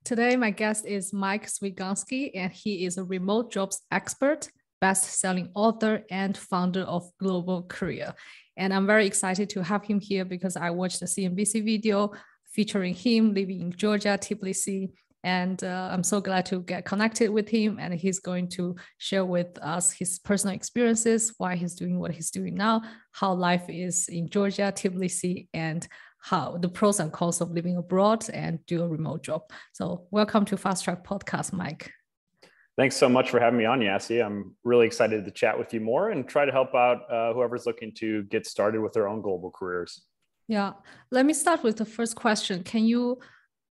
Today, my guest is Mike Swigunski, and he is a remote jobs expert, best-selling author, and founder of Global Career. And I'm very excited to have him here because I watched the CNBC video featuring him living in Georgia, Tbilisi. And I'm so glad to get connected with him. And he's going to share with us his personal experiences, why he's doing what he's doing now, how life is in Georgia, Tbilisi, and how the pros and cons of living abroad and do a remote job. So welcome to Fast Track Podcast, Mike. Thanks so much for having me on, Yassi. I'm really excited to chat with you more and try to help out whoever's looking to get started with their own global careers. Yeah, let me start with the first question. Can you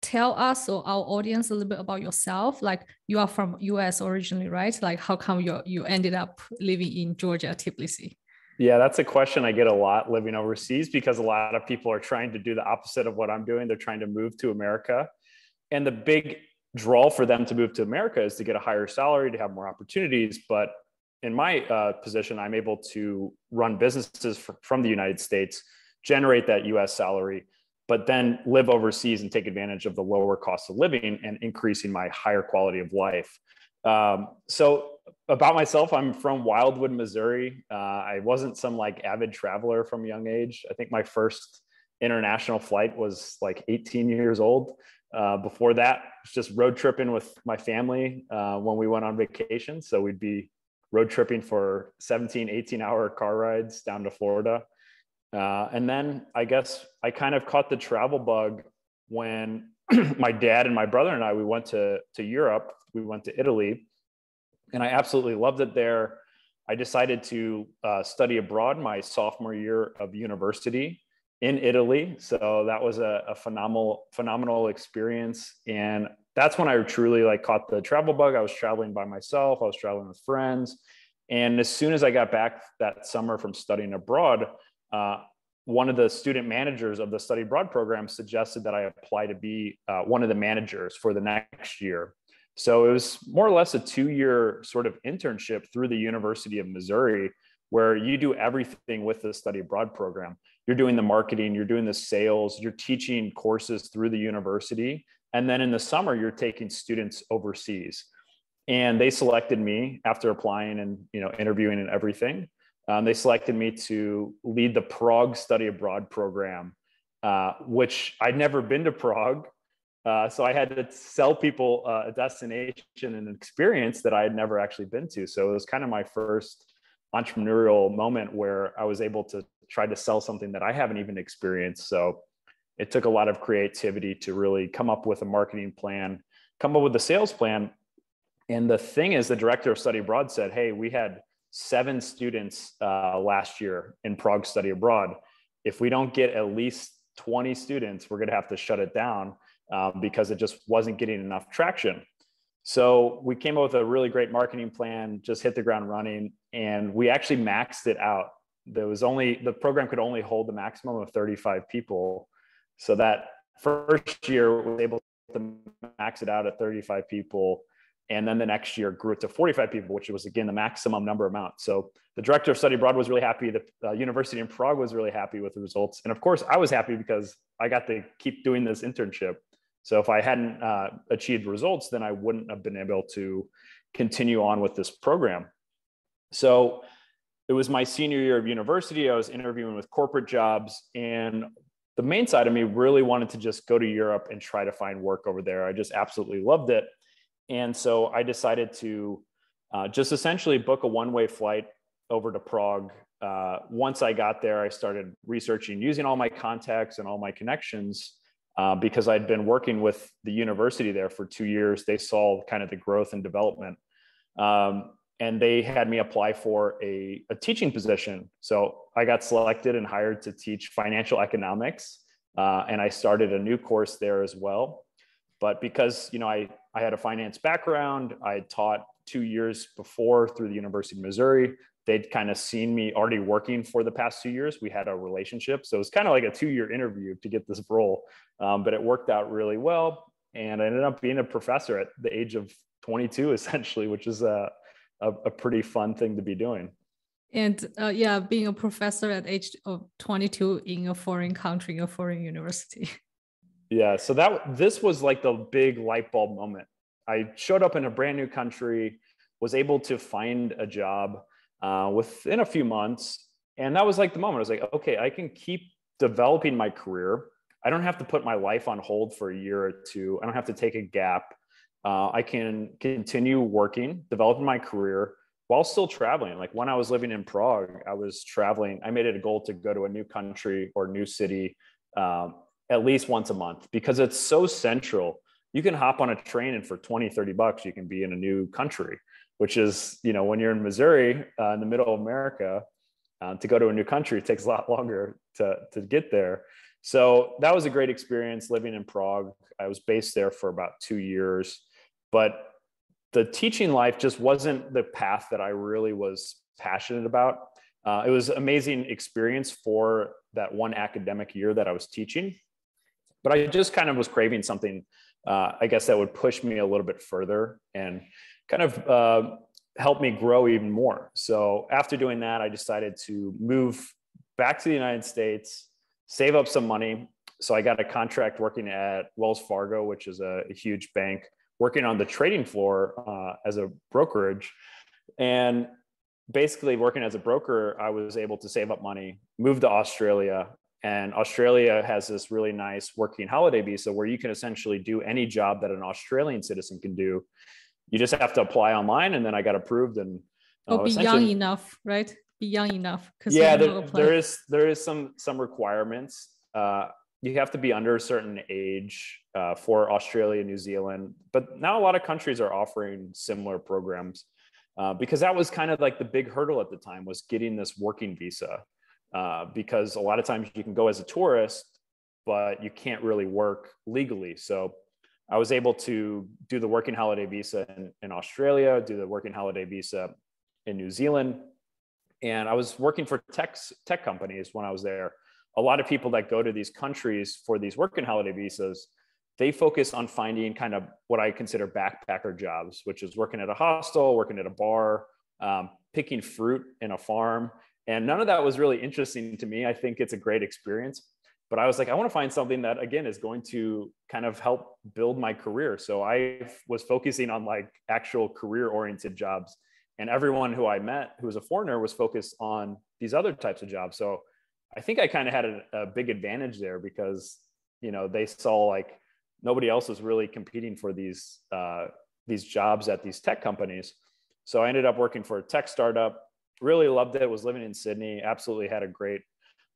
tell us or our audience a little bit about yourself? Like you are from US originally, right? Like how come you ended up living in Georgia, Tbilisi? Yeah, that's a question I get a lot living overseas because a lot of people are trying to do the opposite of what I'm doing. They're trying to move to America. And the big draw for them to move to America is to get a higher salary, to have more opportunities. But in my position, I'm able to run businesses from the United States, generate that US salary, but then live overseas and take advantage of the lower cost of living and increasing my higher quality of life. So about myself, I'm from Wildwood, Missouri. I wasn't some like avid traveler from a young age. I think my first international flight was like 18 years old. Before that, was just road tripping with my family when we went on vacation. So we'd be road tripping for 17, 18-hour car rides down to Florida. And then I guess I kind of caught the travel bug when my dad and my brother and I, we went to Europe. We went to Italy, and I absolutely loved it there. I decided to study abroad my sophomore year of university in Italy. So that was a phenomenal experience. And that's when I truly like caught the travel bug. I was traveling by myself. I was traveling with friends. And as soon as I got back that summer from studying abroad, one of the student managers of the study abroad program suggested that I apply to be one of the managers for the next year. So it was more or less a 2-year sort of internship through the University of Missouri, where you do everything with the study abroad program. You're doing the marketing, you're doing the sales, you're teaching courses through the university. And then in the summer, you're taking students overseas. And they selected me after applying and interviewing and everything. They selected me to lead the Prague study abroad program, which I'd never been to Prague. So I had to sell people a destination and an experience that I had never actually been to. So it was kind of my first entrepreneurial moment where I was able to try to sell something that I haven't even experienced. So it took a lot of creativity to really come up with a marketing plan, come up with a sales plan. And the thing is, the director of study abroad said, hey, we had 7 students last year in Prague study abroad. If we don't get at least 20 students, we're going to have to shut it down because it just wasn't getting enough traction. So we came up with a really great marketing plan, just hit the ground running, and we actually maxed it out. The program could only hold the maximum of 35 people. So that first year we were able to max it out at 35 people. And then the next year grew it to 45 people, which was, again, the maximum number amount. So the director of study abroad was really happy. The university in Prague was really happy with the results. And of course, I was happy because I got to keep doing this internship. So if I hadn't achieved results, then I wouldn't have been able to continue on with this program. So it was my senior year of university. I was interviewing with corporate jobs. And the main side of me really wanted to just go to Europe and try to find work over there. I just absolutely loved it. And so I decided to just essentially book a one-way flight over to Prague. Once I got there, I started researching, using all my contacts and all my connections because I'd been working with the university there for 2 years. They saw kind of the growth and development. And they had me apply for a teaching position. So I got selected and hired to teach financial economics. And I started a new course there as well. But because, I had a finance background, I had taught 2 years before through the University of Missouri. They'd kind of seen me already working for the past 2 years. We had a relationship. So it was kind of like a 2-year interview to get this role. But it worked out really well. And I ended up being a professor at the age of 22, essentially, which is a pretty fun thing to be doing. And being a professor at age of 22 in a foreign country, in a foreign university. Yeah. So this was like the big light bulb moment. I showed up in a brand new country, was able to find a job within a few months. And that was like the moment. I was like, okay, I can keep developing my career. I don't have to put my life on hold for a year or two. I don't have to take a gap. I can continue working, developing my career while still traveling. Like when I was living in Prague, I was traveling. I made it a goal to go to a new country or new city at least once a month because it's so central. You can hop on a train and for 20, 30 bucks, you can be in a new country, which is, when you're in Missouri, in the middle of America, to go to a new country, it takes a lot longer to get there. So that was a great experience living in Prague. I was based there for about 2 years, but the teaching life just wasn't the path that I really was passionate about. It was an amazing experience for that one academic year that I was teaching, but I just kind of was craving something, I guess, that would push me a little bit further and kind of help me grow even more. So after doing that, I decided to move back to the United States, save up some money. So I got a contract working at Wells Fargo, which is a huge bank, working on the trading floor as a brokerage. And basically working as a broker, I was able to save up money, move to Australia. And Australia has this really nice working holiday visa where you can essentially do any job that an Australian citizen can do. You just have to apply online, and then I got approved. And be young enough, right? Be young enough. Yeah, there is some requirements. You have to be under a certain age for Australia, New Zealand, but now a lot of countries are offering similar programs because that was kind of like the big hurdle at the time, was getting this working visa. Because a lot of times you can go as a tourist, but you can't really work legally. So I was able to do the working holiday visa in Australia, do the working holiday visa in New Zealand. And I was working for tech companies when I was there. A lot of people that go to these countries for these working holiday visas, they focus on finding kind of what I consider backpacker jobs, which is working at a hostel, working at a bar, picking fruit in a farm. And none of that was really interesting to me. I think it's a great experience, but I was like, I want to find something that, again, is going to kind of help build my career. So I was focusing on like actual career-oriented jobs. And everyone who I met who was a foreigner was focused on these other types of jobs. So I think I kind of had a big advantage there because, they saw like nobody else was really competing for these jobs at these tech companies. So I ended up working for a tech startup, really loved it, was living in Sydney, absolutely had a great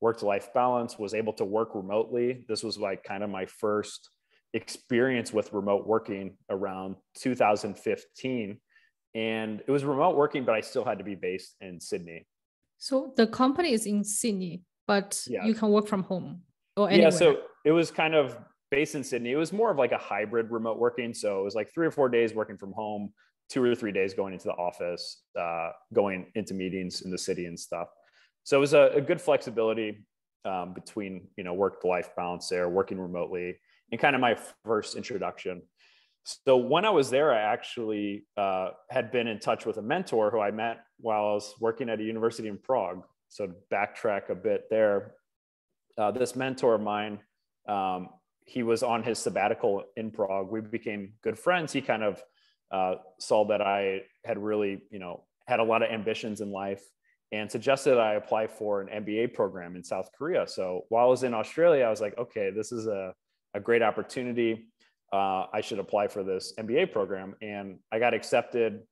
work-to-life balance, was able to work remotely. This was like kind of my first experience with remote working around 2015. And it was remote working, but I still had to be based in Sydney. So the company is in Sydney, but you can work from home or anywhere. Yeah, so it was kind of based in Sydney. It was more of like a hybrid remote working. So it was like 3 or 4 days working from home, 2 or 3 days going into the office, going into meetings in the city and stuff. So it was a good flexibility between, work-life balance there, working remotely, and kind of my first introduction. So when I was there, I actually had been in touch with a mentor who I met while I was working at a university in Prague. So to backtrack a bit there, this mentor of mine, he was on his sabbatical in Prague. We became good friends. He kind of saw that I had really, had a lot of ambitions in life and suggested I apply for an MBA program in South Korea. So while I was in Australia, I was like, okay, this is a great opportunity. I should apply for this MBA program. And I got accepted,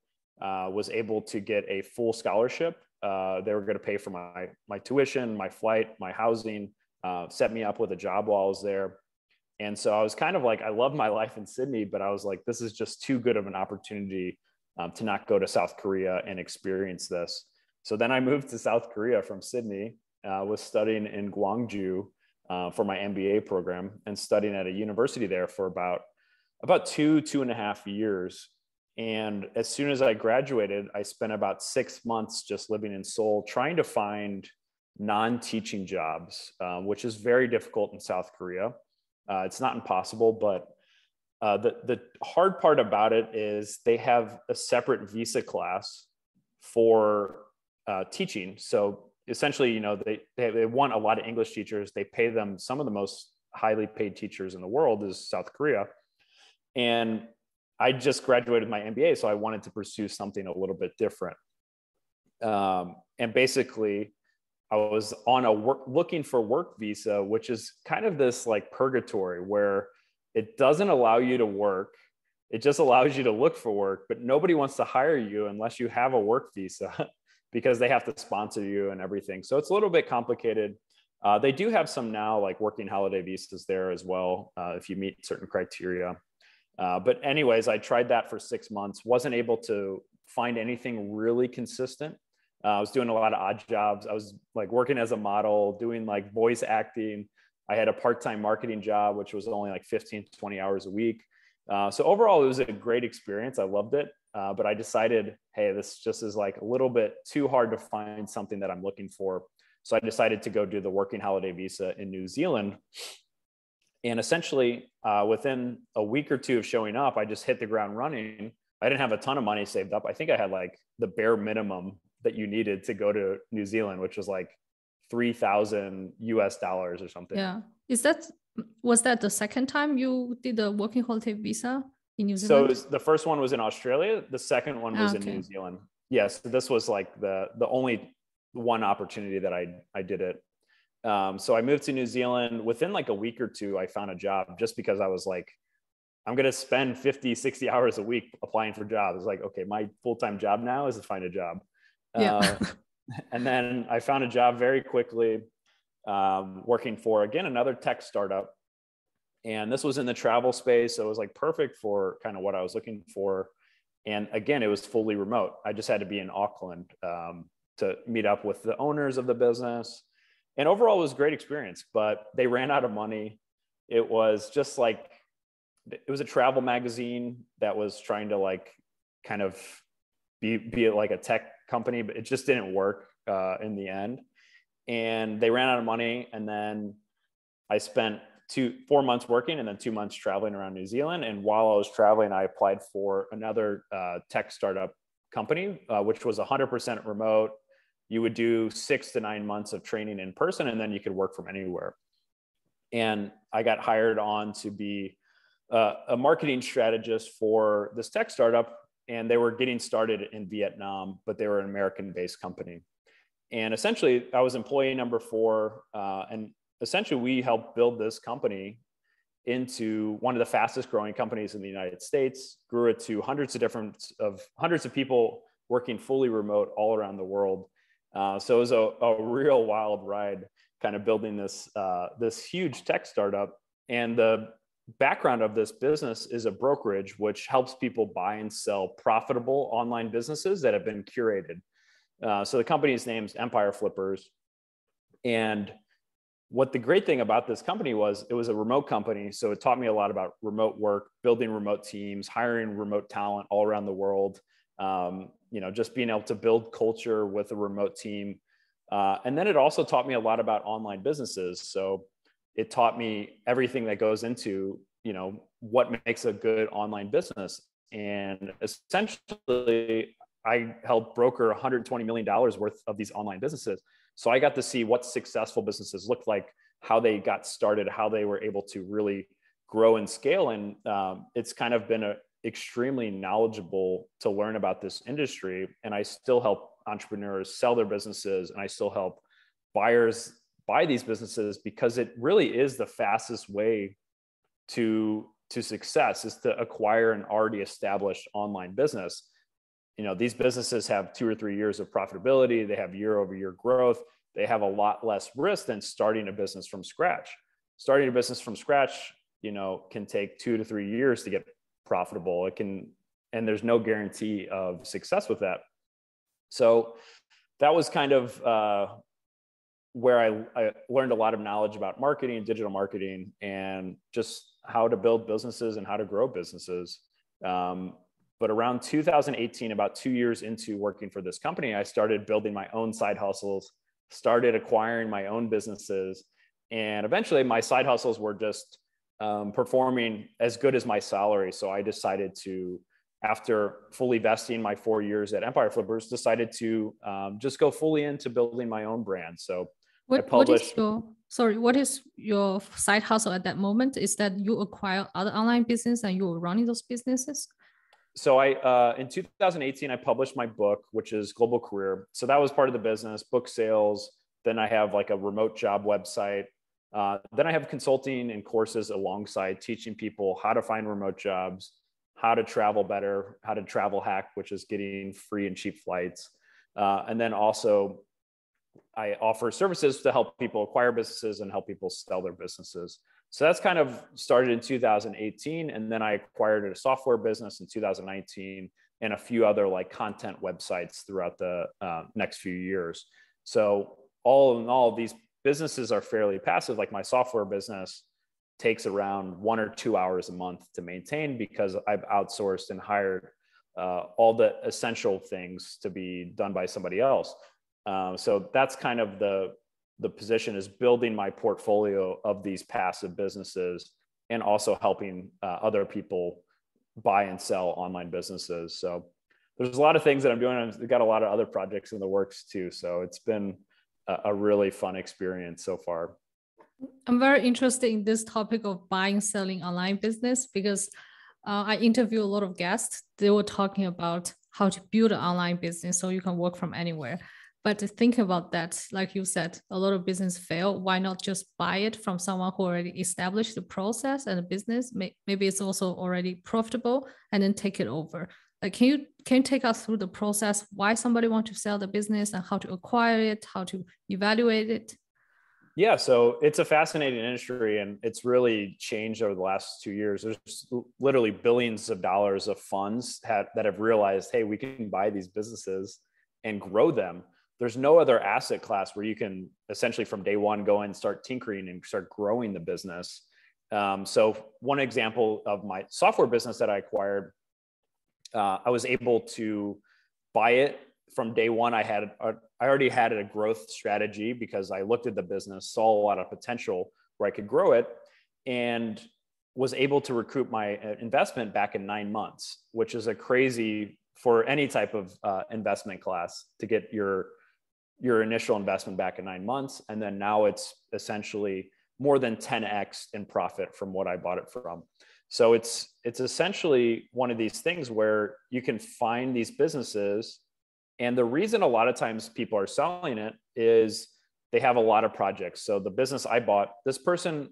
was able to get a full scholarship. They were going to pay for my tuition, my flight, my housing, set me up with a job while I was there. And so I was kind of like, I love my life in Sydney, but I was like, this is just too good of an opportunity to not go to South Korea and experience this. So then I moved to South Korea from Sydney, was studying in Gwangju for my MBA program and studying at a university there for about 2.5 years. And as soon as I graduated, I spent about 6 months just living in Seoul, trying to find non-teaching jobs, which is very difficult in South Korea. It's not impossible, but the hard part about it is they have a separate visa class for teaching. So essentially, they want a lot of English teachers. They pay them some of the most highly paid teachers in the world is South Korea. And I just graduated my MBA, so I wanted to pursue something a little bit different. And basically, I was on looking for work visa, which is kind of this like purgatory where it doesn't allow you to work. It just allows you to look for work, but nobody wants to hire you unless you have a work visa because they have to sponsor you and everything. So it's a little bit complicated. They do have some now like working holiday visas there as well, if you meet certain criteria. But anyways, I tried that for 6 months, wasn't able to find anything really consistent. I was doing a lot of odd jobs. I was like working as a model, doing like voice acting. I had a part-time marketing job, which was only like 15 to 20 hours a week. So overall, it was a great experience. I loved it. But I decided, hey, this just is like a little bit too hard to find something that I'm looking for. So I decided to go do the working holiday visa in New Zealand. And essentially, within a week or two of showing up, I just hit the ground running. I didn't have a ton of money saved up. I think I had like the bare minimum that you needed to go to New Zealand, which was like 3,000 US dollars or something. Yeah. Was that the second time you did the working holiday visa in New Zealand? So the first one was in Australia. The second one was in New Zealand. Yes. This was like the only one opportunity that I did it. So I moved to New Zealand. Within like a week or two, I found a job just because I was like, I'm going to spend 50, 60 hours a week applying for jobs. It's like, okay, my full-time job now is to find a job. Yeah. And then I found a job very quickly, working for, again, another tech startup. And this was in the travel space. So it was like perfect for kind of what I was looking for. And again, it was fully remote. I just had to be in Auckland to meet up with the owners of the business. And overall, it was a great experience, but they ran out of money. It was just like, it was a travel magazine that was trying to like kind of be like a tech company, but it just didn't work in the end. And they ran out of money. And then I spent 4 months working and then 2 months traveling around New Zealand. And while I was traveling, I applied for another tech startup company, which was 100% remote. You would do 6 to 9 months of training in person, and then you could work from anywhere. And I got hired on to be a marketing strategist for this tech startup. And they were getting started in Vietnam, but they were an American-based company. And essentially, I was employee number 4. And essentially, we helped build this company into one of the fastest growing companies in the United States, grew it to hundreds of people working fully remote all around the world. So it was a real wild ride, kind of building this huge tech startup. And the background of this business is a brokerage, which helps people buy and sell profitable online businesses that have been curated. So the company's name's Empire Flippers. And what the great thing about this company was, it was a remote company. So it taught me a lot about remote work, building remote teams, hiring remote talent all around the world. Just being able to build culture with a remote team. And then it also taught me a lot about online businesses. So it taught me everything that goes into, what makes a good online business. And essentially, I helped broker $120 million worth of these online businesses. So I got to see what successful businesses looked like, how they got started, how they were able to really grow and scale. And it's kind of been extremely knowledgeable to learn about this industry. And I still help entrepreneurs sell their businesses, and I still help buyers buy these businesses, because it really is the fastest way to success, is to acquire an already established online business. These businesses have 2 or 3 years of profitability. They have year-over-year growth. They have a lot less risk than starting a business from scratch. Starting a business from scratch, can take 2 to 3 years to get profitable. And there's no guarantee of success with that. So that was kind of where I learned a lot of knowledge about marketing, digital marketing, and just how to build businesses and how to grow businesses. But around 2018, about 2 years into working for this company, I started building my own side hustles, started acquiring my own businesses. And eventually my side hustles were just performing as good as my salary. So I decided to, after fully vesting my 4 years at Empire Flippers, decided to just go fully into building my own brand. So I published. Sorry, what is your side hustle at that moment? Is that you acquire other online business and you were running those businesses? So in 2018, I published my book, which is Global Career. So that was part of the business, book sales. Then I have like a remote job website. Then I have consulting and courses alongside teaching people how to find remote jobs, how to travel better, how to travel hack, which is getting free and cheap flights. And then also I offer services to help people acquire businesses and help people sell their businesses. So that's kind of started in 2018. And then I acquired a software business in 2019 and a few other like content websites throughout the next few years. So all in all, these businesses are fairly passive. Like my software business takes around 1 or 2 hours a month to maintain because I've outsourced and hired all the essential things to be done by somebody else. So that's kind of the position, is building my portfolio of these passive businesses and also helping other people buy and sell online businesses. So there's a lot of things that I'm doing. I've got a lot of other projects in the works too. So it's been a really fun experience so far. I'm very interested in this topic of buying, selling online business because I interview a lot of guests. They were talking about how to build an online business so you can work from anywhere. But to think about that, like you said, a lot of business fail. Why not just buy it from someone who already established the process and the business? Maybe it's also already profitable, and then take it over. Like, can you take us through the process? Why somebody want to sell the business and how to acquire it, how to evaluate it? Yeah, so it's a fascinating industry and it's really changed over the last 2 years. There's literally billions of dollars of funds that have realized, hey, we can buy these businesses and grow them. There's no other asset class where you can essentially from day one go and start tinkering and start growing the business. So one example of my software business that I acquired, I was able to buy it from day one. I already had a growth strategy because I looked at the business, saw a lot of potential where I could grow it, and was able to recoup my investment back in 9 months, which is a crazy for any type of investment class to get your initial investment back in 9 months. And then now it's essentially more than 10x in profit from what I bought it from. So it's essentially one of these things where you can find these businesses. And the reason a lot of times people are selling it is they have a lot of projects. So the business I bought, this person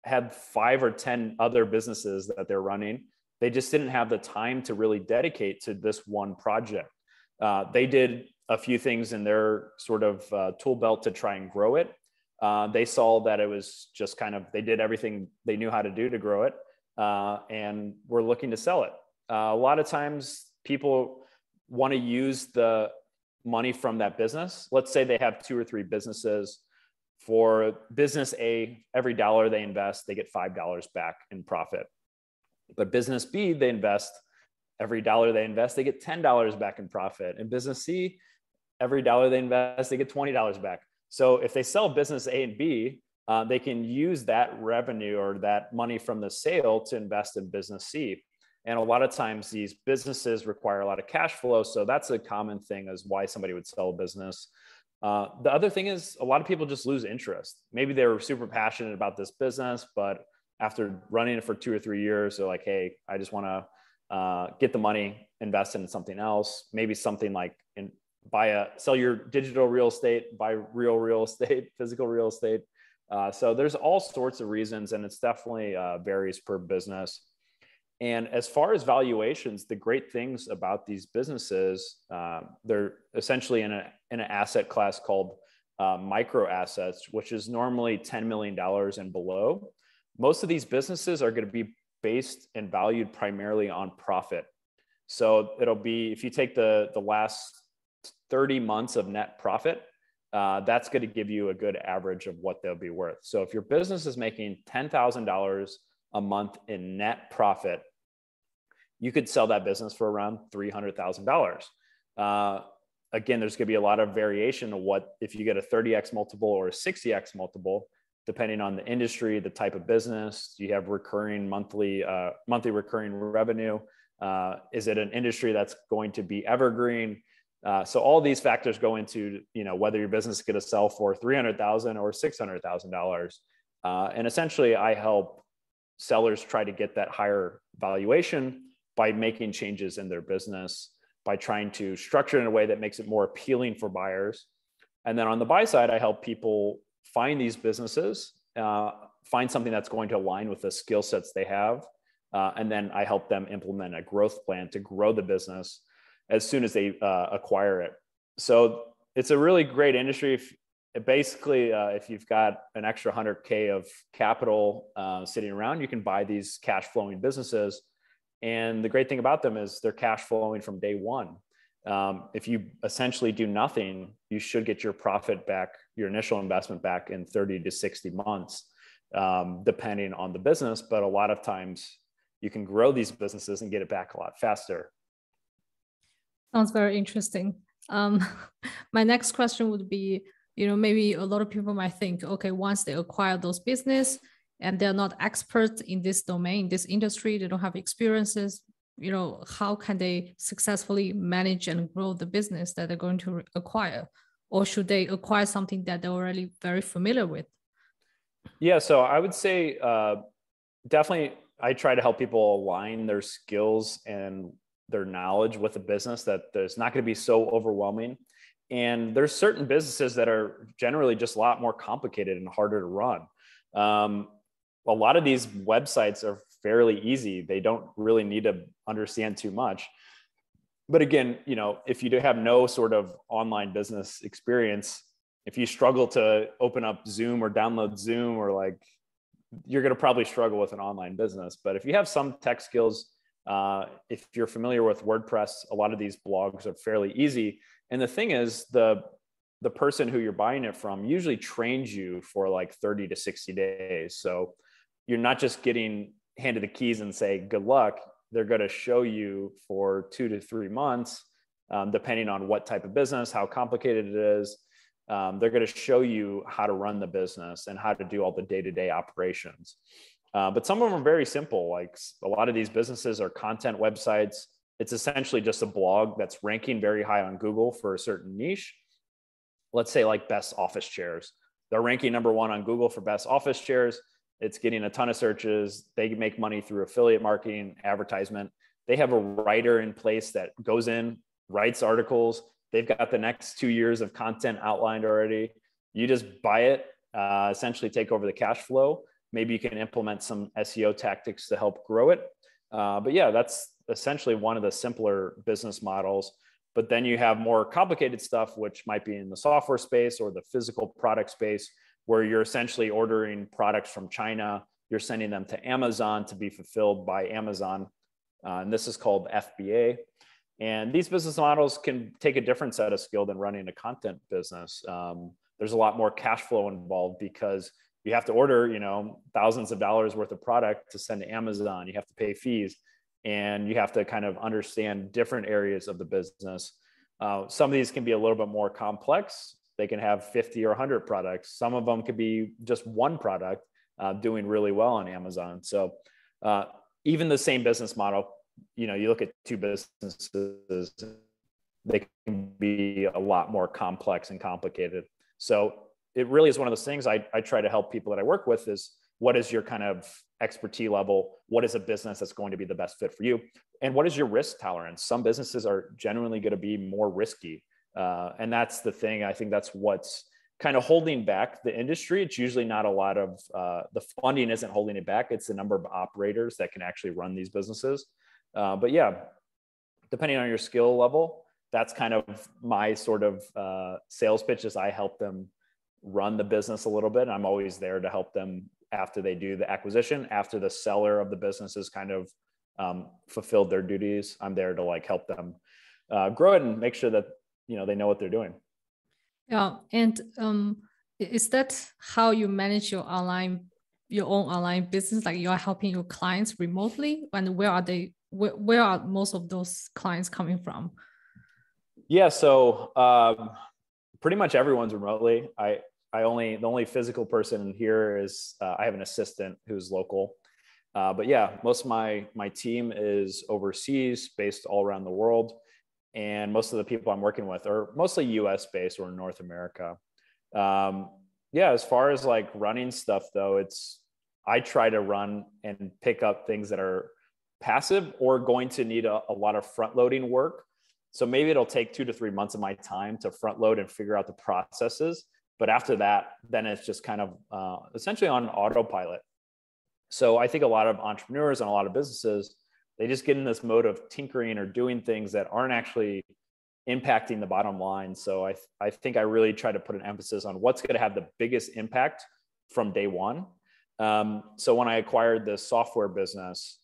had 5 or 10 other businesses that they're running. They just didn't have the time to really dedicate to this one project. They did a few things in their sort of tool belt to try and grow it. They saw that it was just kind of, they did everything they knew how to do to grow it, and were looking to sell it. A lot of times people want to use the money from that business. Let's say they have 2 or 3 businesses. For business A, every dollar they invest, they get $5 back in profit. But business B, they invest, every dollar they invest, they get $10 back in profit. And business C, every dollar they invest, they get $20 back. So if they sell business A and B, they can use that revenue or that money from the sale to invest in business C. And a lot of times these businesses require a lot of cash flow. So that's a common thing as why somebody would sell a business. The other thing is a lot of people just lose interest. Maybe they were super passionate about this business, but after running it for 2 or 3 years, they're like, hey, I just want to get the money, invest in something else. Maybe something like sell your digital real estate, buy real estate, physical real estate. So there's all sorts of reasons, and it's definitely varies per business. And as far as valuations, the great things about these businesses, they're essentially in an asset class called micro assets, which is normally $10 million and below. Most of these businesses are going to be based and valued primarily on profit. So it'll be, if you take the last 30 months of net profit, that's going to give you a good average of what they'll be worth. So if your business is making $10,000 a month in net profit, you could sell that business for around $300,000. Again, there's going to be a lot of variation of what, if you get a 30x multiple or a 60x multiple, depending on the industry, the type of business. You have recurring monthly recurring revenue. Is it an industry that's going to be evergreen? So all these factors go into, whether your business is going to sell for $300,000 or $600,000. And essentially I help sellers try to get that higher valuation by making changes in their business, by trying to structure it in a way that makes it more appealing for buyers. And then on the buy side, I help people find these businesses, find something that's going to align with the skill sets they have. And then I help them implement a growth plan to grow the business as soon as they acquire it. So it's a really great industry. If you've got an extra 100K of capital sitting around, you can buy these cash flowing businesses. And the great thing about them is they're cash flowing from day one. If you essentially do nothing, you should get your profit back, your initial investment back in 30 to 60 months, depending on the business. But a lot of times you can grow these businesses and get it back a lot faster. Sounds very interesting. My next question would be, maybe a lot of people might think, okay, once they acquire those business and they're not experts in this domain, this industry, they don't have experiences, how can they successfully manage and grow the business that they're going to acquire? Or should they acquire something that they're already very familiar with? Yeah, so I would say definitely I try to help people align their skills and their knowledge with a business that there's not going to be so overwhelming. And there's certain businesses that are generally just a lot more complicated and harder to run. A lot of these websites are fairly easy. They don't really need to understand too much. But again, if you do have no sort of online business experience, if you struggle to open up Zoom or download Zoom, or you're going to probably struggle with an online business. But if you have some tech skills, if you're familiar with WordPress, a lot of these blogs are fairly easy. And the thing is, the person who you're buying it from usually trains you for 30 to 60 days. So you're not just getting handed the keys and say, good luck. They're going to show you for 2 to 3 months, depending on what type of business, how complicated it is. They're going to show you how to run the business and how to do all the day-to-day operations. But some of them are very simple. A lot of these businesses are content websites. It's essentially just a blog that's ranking very high on Google for a certain niche. Let's say best office chairs. They're ranking #1 on Google for best office chairs. It's getting a ton of searches. They make money through affiliate marketing, advertisement. They have a writer in place that goes in, writes articles. They've got the next 2 years of content outlined already. You just buy it, essentially take over the cash flow. Maybe you can implement some SEO tactics to help grow it. But yeah, that's essentially one of the simpler business models. But then you have more complicated stuff, which might be in the software space or the physical product space, where you're essentially ordering products from China. You're sending them to Amazon to be fulfilled by Amazon. And this is called FBA. And these business models can take a different set of skill than running a content business. There's a lot more cash flow involved because you have to order, thousands of dollars worth of product to send to Amazon. You have to pay fees, and you have to kind of understand different areas of the business. Some of these can be a little bit more complex. They can have 50 or 100 products. Some of them could be just one product doing really well on Amazon. So even the same business model, you look at two businesses, they can be a lot more complex and complicated. So it really is one of those things I try to help people that I work with is, what is your kind of expertise level? What is a business that's going to be the best fit for you? And what is your risk tolerance? Some businesses are genuinely going to be more risky. And that's the thing. I think that's what's kind of holding back the industry. It's usually not a lot of, the funding isn't holding it back. It's the number of operators that can actually run these businesses. But yeah, depending on your skill level, that's kind of my sort of sales pitch is I help them run the business a little bit. I'm always there to help them after they do the acquisition, after the seller of the business has kind of fulfilled their duties. I'm there to help them grow it and make sure that, they know what they're doing. Yeah. And is that how you manage your own online business? You're helping your clients remotely, and where are they? Where are most of those clients coming from? Yeah. So pretty much everyone's remotely. The only physical person here is I have an assistant who's local. But yeah, most of my team is overseas, based all around the world. and most of the people I'm working with are mostly US based or North America. Yeah, as far as like running stuff though, I try to run and pick up things that are passive or going to need a lot of front loading work. So maybe it'll take 2 to 3 months of my time to front load and figure out the processes. But after that, then it's just kind of essentially on autopilot. So I think a lot of entrepreneurs and a lot of businesses, they just get in this mode of tinkering or doing things that aren't actually impacting the bottom line. So I think I really try to put an emphasis on what's going to have the biggest impact from day one. So when I acquired this software business,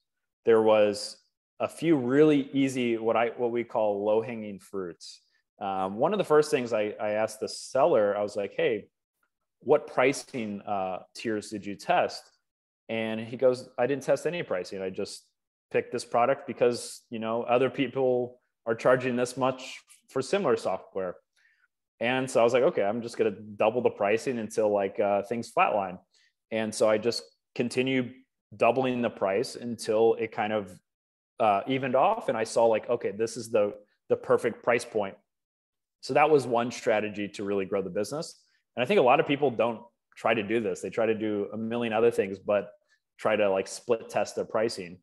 there was a few really easy, what we call low-hanging fruits. One of the first things I asked the seller, I was like, hey, what pricing tiers did you test? And he goes, I didn't test any pricing. I just picked this product because, other people are charging this much for similar software. And so I was like, okay, I'm just going to double the pricing until like things flatline. And so I just continued doubling the price until it kind of evened off. And I saw like, okay, this is the perfect price point. So that was one strategy to really grow the business. And I think a lot of people don't try to do this. They try to do a million other things, but try to like split test their pricing.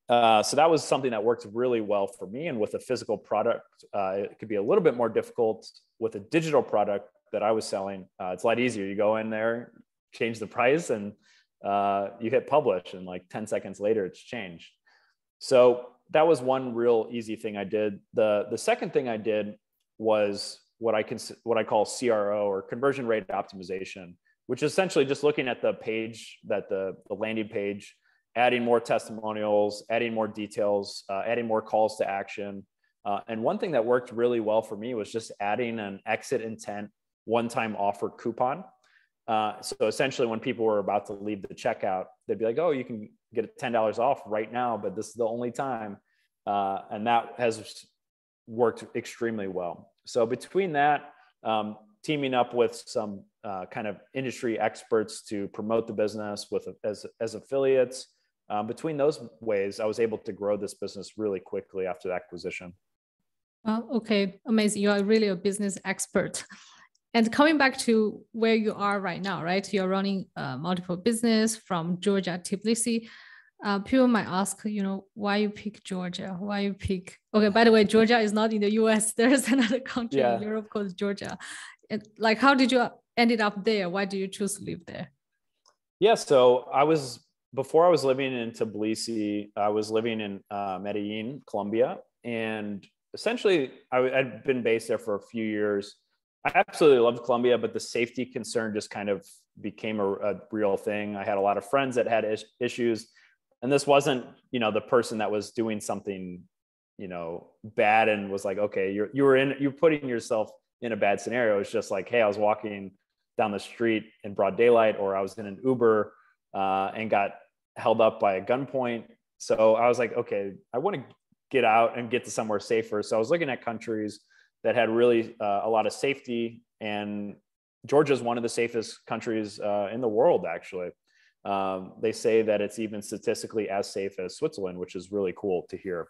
So that was something that worked really well for me. And with a physical product, it could be a little bit more difficult. With a digital product that I was selling, it's a lot easier. You go in there, change the price, and you hit publish, and like 10 seconds later, it's changed. So that was one real easy thing I did. The second thing I did was what I call CRO, or conversion rate optimization, which is essentially just looking at the page, the landing page, adding more testimonials, adding more details, adding more calls to action. And one thing that worked really well for me was just adding an exit intent one-time offer coupon. So essentially when people were about to leave the checkout, they'd be like, oh, you can get $10 off right now, but this is the only time. And that has worked extremely well. So between that, teaming up with some kind of industry experts to promote the business as affiliates, between those ways, I was able to grow this business really quickly after the acquisition. Okay, amazing. You are really a business expert. And coming back to where you are right now, right? You're running multiple business from Georgia, Tbilisi. People might ask, why you pick Georgia? Why you pick? Okay, by the way, Georgia is not in the US. There's another country in Europe called Georgia. And like, how did you ended up there? Why do you choose to live there? Yeah, so before I was living in Tbilisi, I was living in Medellin, Colombia. And essentially, I'd been based there for a few years. I absolutely loved Colombia, but the safety concern just kind of became a real thing. I had a lot of friends that had issues. And this wasn't, the person that was doing something, bad and was like, okay, you're putting yourself in a bad scenario. It's just like, hey, I was walking down the street in broad daylight, or I was in an Uber and got held up by a gunpoint. So I was like, okay, I want to get out and get to somewhere safer. So I was looking at countries that had really a lot of safety, and Georgia is one of the safest countries in the world, actually. They say that it's even statistically as safe as Switzerland, which is really cool to hear.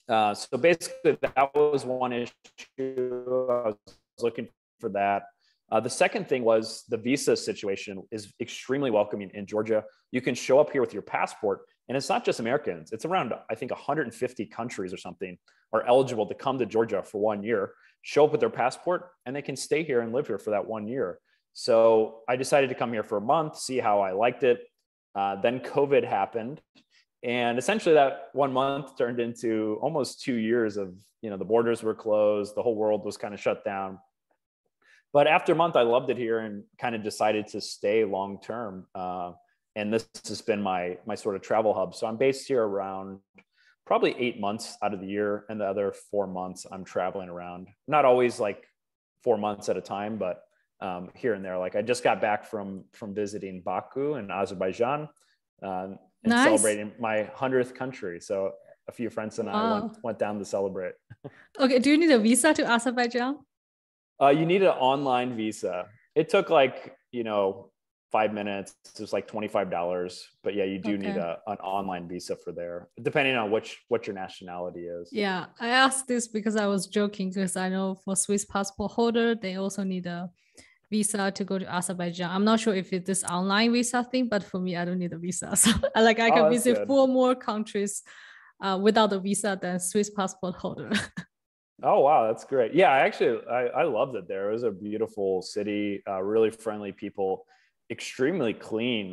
So basically, that was one issue. I was looking for that. The second thing was the visa situation is extremely welcoming in Georgia. You can show up here with your passport, and it's not just Americans. It's around, I think, 150 countries or something are eligible to come to Georgia for 1 year, show up with their passport, and they can stay here and live here for that 1 year. So I decided to come here for a month, see how I liked it. Then COVID happened. And essentially that 1 month turned into almost 2 years of, the borders were closed. The whole world was kind of shut down. But after a month, I loved it here and kind of decided to stay long-term. And this has been my sort of travel hub. So I'm based here around probably 8 months out of the year. And the other 4 months I'm traveling around, not always like 4 months at a time, but here and there. Like I just got back from visiting Baku in Azerbaijan and celebrating my 100th country. So a few friends and I went down to celebrate. Okay. Do you need a visa to Azerbaijan? You need an online visa. It took like, 5 minutes. It's like $25. But yeah, you do need Okay. an online visa for there, depending on what your nationality is. Yeah, I asked this because I was joking because I know for Swiss passport holder, they also need a visa to go to Azerbaijan. I'm not sure if it's this online visa thing, but for me, I don't need a visa. So I Oh, can that's visit good. 4 more countries without a visa than Swiss passport holder. Oh, wow. That's great. Yeah, I loved it there. It was a beautiful city, really friendly people, extremely clean.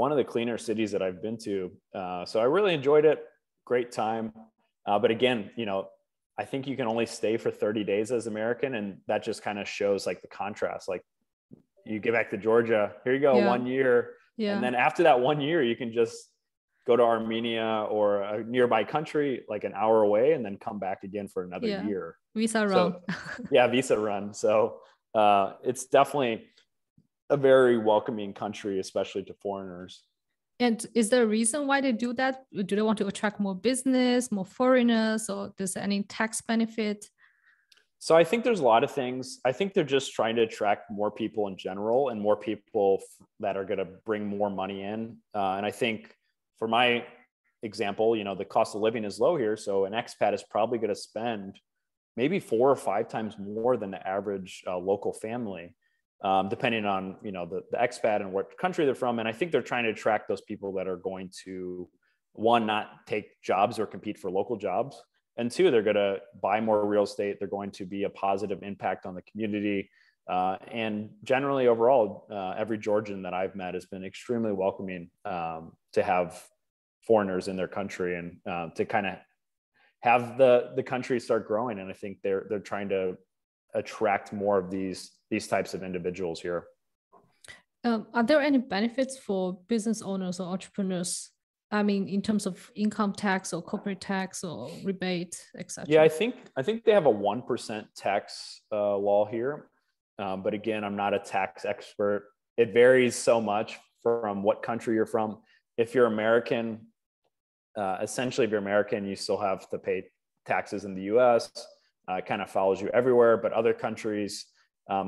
One of the cleaner cities that I've been to. So I really enjoyed it. Great time. But again, I think you can only stay for 30 days as American. And that just kind of shows like the contrast. Like you get back to Georgia, here you go, Yeah, 1 year. And yeah, then after that 1 year, you can just go to Armenia or a nearby country, like an hour away, and then come back again for another yeah. year. Visa run. So yeah, visa run. So it's definitely a very welcoming country, especially to foreigners. And is there a reason why they do that? Do they want to attract more business, more foreigners, or does any tax benefit? So I think there's a lot of things. I think they're just trying to attract more people in general and more people that are going to bring more money in. And I think for my example, the cost of living is low here. So an expat is probably going to spend maybe 4 or 5 times more than the average local family, depending on, the expat and what country they're from. And I think they're trying to attract those people that are going to, one, not take jobs or compete for local jobs. And two, they're going to buy more real estate. They're going to be a positive impact on the community. And generally overall, every Georgian that I've met has been extremely welcoming to have foreigners in their country and to kind of have the country start growing. And I think they're trying to attract more of these types of individuals here. Are there any benefits for business owners or entrepreneurs? I mean, in terms of income tax or corporate tax or rebate, etc. Yeah, I think they have a 1% tax law here, but again, I'm not a tax expert. It varies so much from what country you're from. If you're American, essentially, if you're American, you still have to pay taxes in the U.S. It kind of follows you everywhere, but other countries,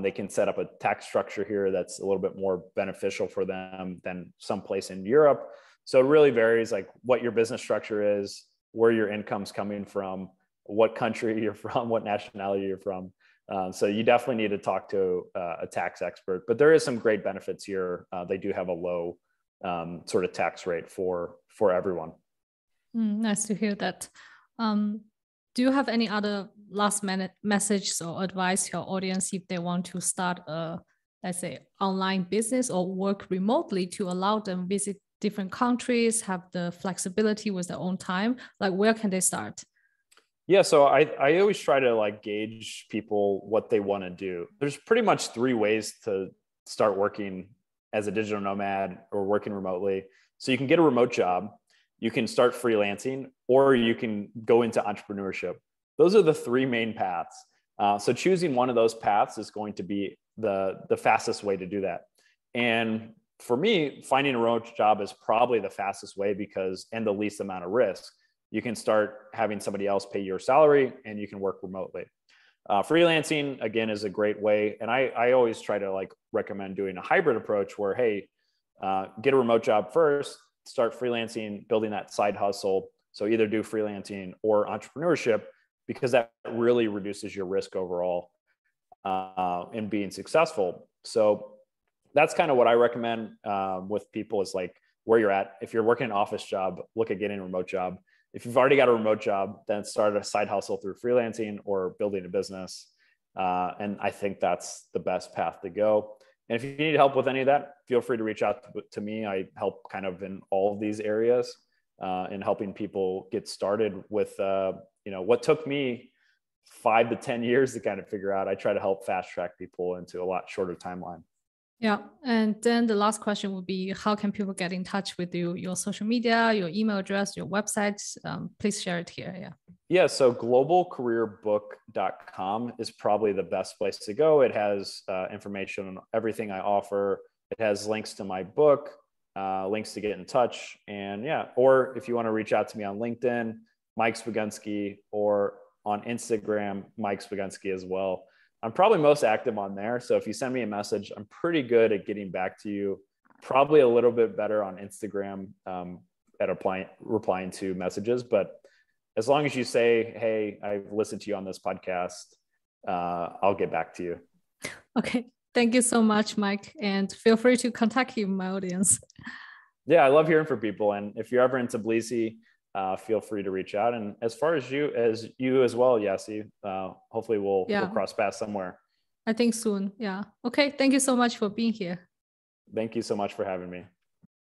they can set up a tax structure here that's a little bit more beneficial for them than someplace in Europe. So it really varies, like what your business structure is, where your income's coming from, what country you're from, what nationality you're from. So you definitely need to talk to a tax expert, but there is some great benefits here. They do have a low sort of tax rate for everyone. Nice to hear that. Do you have any other last minute message or advice to your audience if they want to start a, let's say, online business or work remotely to allow them visit different countries, have the flexibility with their own time? Like, where can they start? Yeah, so I always try to like gauge people what they want to do. There's pretty much 3 ways to start working as a digital nomad or working remotely. So you can get a remote job, you can start freelancing, or you can go into entrepreneurship. Those are the 3 main paths. So choosing one of those paths is going to be the fastest way to do that. And for me, finding a remote job is probably the fastest way and the least amount of risk. You can start having somebody else pay your salary and you can work remotely. Freelancing, again, is a great way. And I always try to like recommend doing a hybrid approach where, hey, get a remote job first, start freelancing, building that side hustle. So either do freelancing or entrepreneurship, because that really reduces your risk overall in being successful. So that's kind of what I recommend with people, is like where you're at. If you're working an office job, look at getting a remote job. If you've already got a remote job, then start a side hustle through freelancing or building a business. And I think that's the best path to go. And if you need help with any of that, feel free to reach out to me. I help kind of in all of these areas in helping people get started with, what took me 5 to 10 years to kind of figure out. I try to help fast track people into a lot shorter timeline. Yeah. And then the last question would be, how can people get in touch with you? Your social media, your email address, your website? Please share it here. Yeah. Yeah. So globalcareerbook.com is probably the best place to go. It has information on everything I offer. It has links to my book, links to get in touch. And yeah, or if you want to reach out to me on LinkedIn, Mike Swigunski, or on Instagram, Mike Swigunski as well. I'm probably most active on there. So if you send me a message, I'm pretty good at getting back to you. Probably a little bit better on Instagram at replying to messages. But as long as you say, hey, I've listened to you on this podcast, I'll get back to you. Okay. Thank you so much, Mike. And feel free to contact him, my audience. Yeah, I love hearing from people. And if you're ever in Tbilisi, feel free to reach out. And as far as you as well, Yassi, hopefully we'll cross paths somewhere. I think soon. Yeah. Okay. Thank you so much for being here. Thank you so much for having me.